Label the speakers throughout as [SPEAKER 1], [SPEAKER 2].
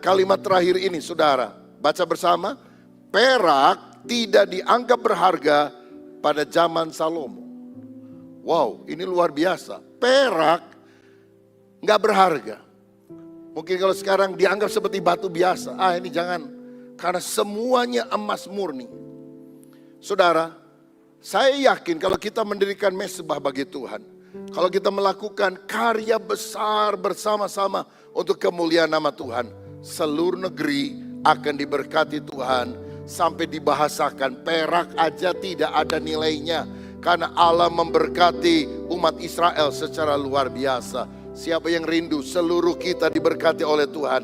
[SPEAKER 1] kalimat terakhir ini saudara. Baca bersama. Perak tidak dianggap berharga pada zaman Salomo. Wow, ini luar biasa. Perak nggak berharga. Mungkin kalau sekarang dianggap seperti batu biasa. Ini jangan. Karena semuanya emas murni. Saudara, saya yakin kalau kita mendirikan mezbah bagi Tuhan. Kalau kita melakukan karya besar bersama-sama untuk kemuliaan nama Tuhan. Seluruh negeri akan diberkati Tuhan. Sampai dibahasakan perak aja tidak ada nilainya. Karena Allah memberkati umat Israel secara luar biasa. Siapa yang rindu seluruh kita diberkati oleh Tuhan.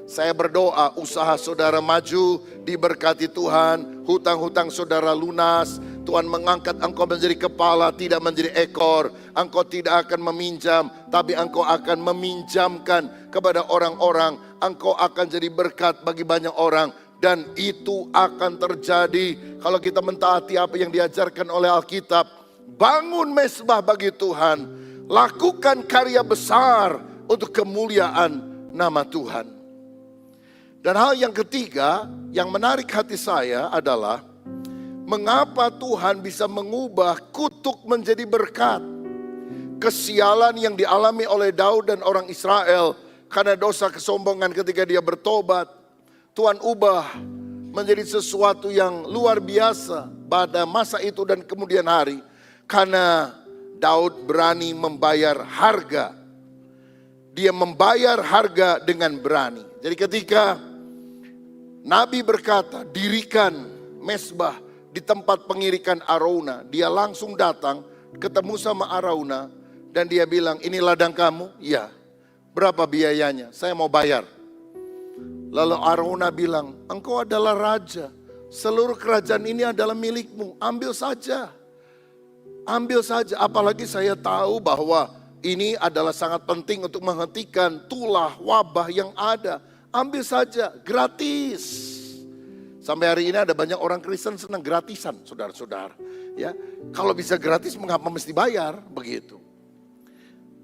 [SPEAKER 1] Saya berdoa usaha saudara maju, diberkati Tuhan. Hutang-hutang saudara lunas. Tuhan mengangkat engkau menjadi kepala, tidak menjadi ekor. Engkau tidak akan meminjam, tapi engkau akan meminjamkan kepada orang-orang. Engkau akan jadi berkat bagi banyak orang. Dan itu akan terjadi kalau kita mentaati apa yang diajarkan oleh Alkitab. Bangun mezbah bagi Tuhan. Lakukan karya besar untuk kemuliaan nama Tuhan. Dan hal yang ketiga yang menarik hati saya adalah mengapa Tuhan bisa mengubah kutuk menjadi berkat. Kesialan yang dialami oleh Daud dan orang Israel karena dosa kesombongan ketika dia bertobat. Tuhan ubah menjadi sesuatu yang luar biasa pada masa itu dan kemudian hari. Karena Daud berani membayar harga. Dia membayar harga dengan berani. Jadi ketika Nabi berkata, dirikan mezbah di tempat pengirikan Arauna. Dia langsung datang, ketemu sama Arauna. Dan dia bilang, ini ladang kamu? Iya. Berapa biayanya? Saya mau bayar. Lalu Arauna bilang, engkau adalah raja. Seluruh kerajaan ini adalah milikmu. Ambil saja. Ambil saja. Apalagi saya tahu bahwa ini adalah sangat penting untuk menghentikan tulah wabah yang ada. Ambil saja, gratis. Sampai hari ini ada banyak orang Kristen senang gratisan, saudara-saudara. Ya, kalau bisa gratis, mengapa mesti bayar? Begitu.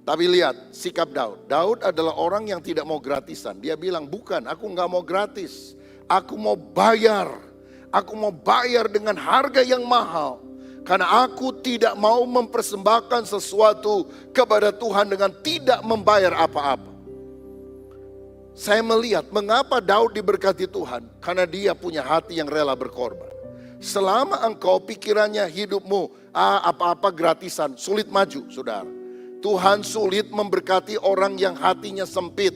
[SPEAKER 1] Tapi lihat sikap Daud. Daud adalah orang yang tidak mau gratisan. Dia bilang, bukan, aku nggak mau gratis. Aku mau bayar. Aku mau bayar dengan harga yang mahal. Karena aku tidak mau mempersembahkan sesuatu kepada Tuhan dengan tidak membayar apa-apa. Saya melihat mengapa Daud diberkati Tuhan. Karena dia punya hati yang rela berkorban. Selama engkau pikirannya hidupmu, apa-apa gratisan, sulit maju saudara. Tuhan sulit memberkati orang yang hatinya sempit.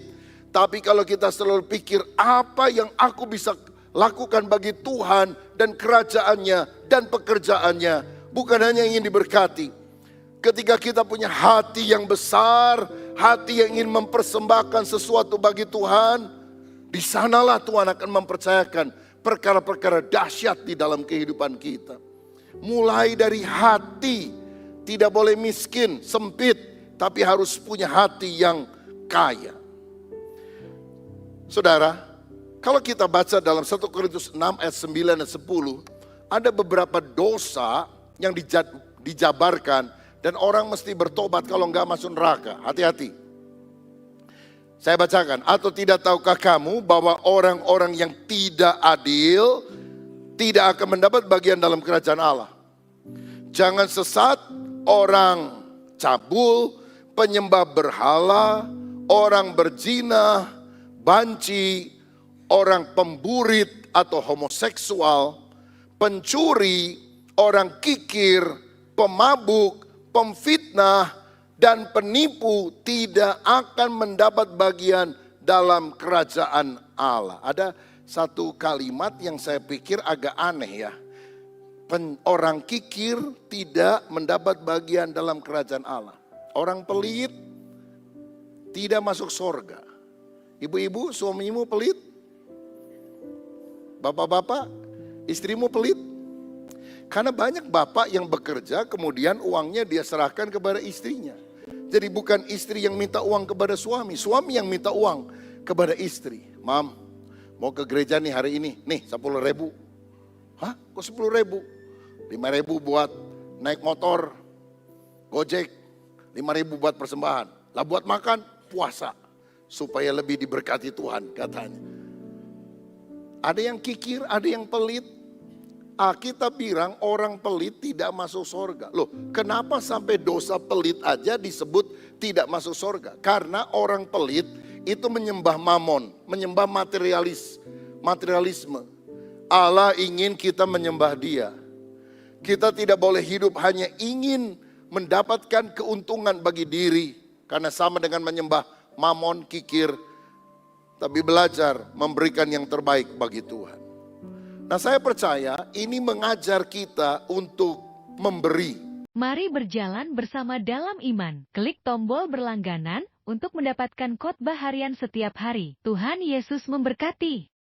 [SPEAKER 1] Tapi kalau kita selalu pikir apa yang aku bisa lakukan bagi Tuhan dan kerajaannya dan pekerjaannya. Bukan hanya ingin diberkati. Ketika kita punya hati yang besar, hati yang ingin mempersembahkan sesuatu bagi Tuhan, di sanalah Tuhan akan mempercayakan perkara-perkara dahsyat di dalam kehidupan kita. Mulai dari hati, tidak boleh miskin, sempit, tapi harus punya hati yang kaya. Saudara, kalau kita baca dalam 1 Korintus 6 ayat 9 dan 10, ada beberapa dosa yang dijabarkan. Dan orang mesti bertobat kalau enggak masuk neraka. Hati-hati. Saya bacakan. Atau tidak tahukah kamu bahwa orang-orang yang tidak adil tidak akan mendapat bagian dalam kerajaan Allah. Jangan sesat, orang cabul, penyembah berhala, orang berzina, banci, orang pemburit atau homoseksual, pencuri, orang kikir, pemabuk, pemfitnah, dan penipu tidak akan mendapat bagian dalam kerajaan Allah. Ada satu kalimat yang saya pikir agak aneh ya. Orang kikir tidak mendapat bagian dalam kerajaan Allah. Orang pelit tidak masuk surga. Ibu-ibu, suamimu pelit? Bapak-bapak, istrimu pelit? Karena banyak bapak yang bekerja kemudian uangnya dia serahkan kepada istrinya. Jadi bukan istri yang minta uang kepada suami, suami yang minta uang kepada istri. Mam, mau ke gereja nih hari ini, nih 10.000. Hah? Kok 10.000? 5.000 buat naik motor, gojek, 5.000 buat persembahan. Lah buat makan, puasa. supaya lebih diberkati Tuhan katanya. Ada yang kikir, ada yang pelit. Alkitab bilang orang pelit tidak masuk surga. Loh, kenapa sampai dosa pelit aja disebut tidak masuk surga? Karena orang pelit itu menyembah mamon, menyembah materialisme. Allah ingin kita menyembah Dia. Kita tidak boleh hidup hanya ingin mendapatkan keuntungan bagi diri, karena sama dengan menyembah mamon, kikir, tapi belajar memberikan yang terbaik bagi Tuhan. Nah, saya percaya ini mengajar kita untuk memberi.
[SPEAKER 2] Mari berjalan bersama dalam iman. Klik tombol berlangganan untuk mendapatkan khotbah harian setiap hari. Tuhan Yesus memberkati.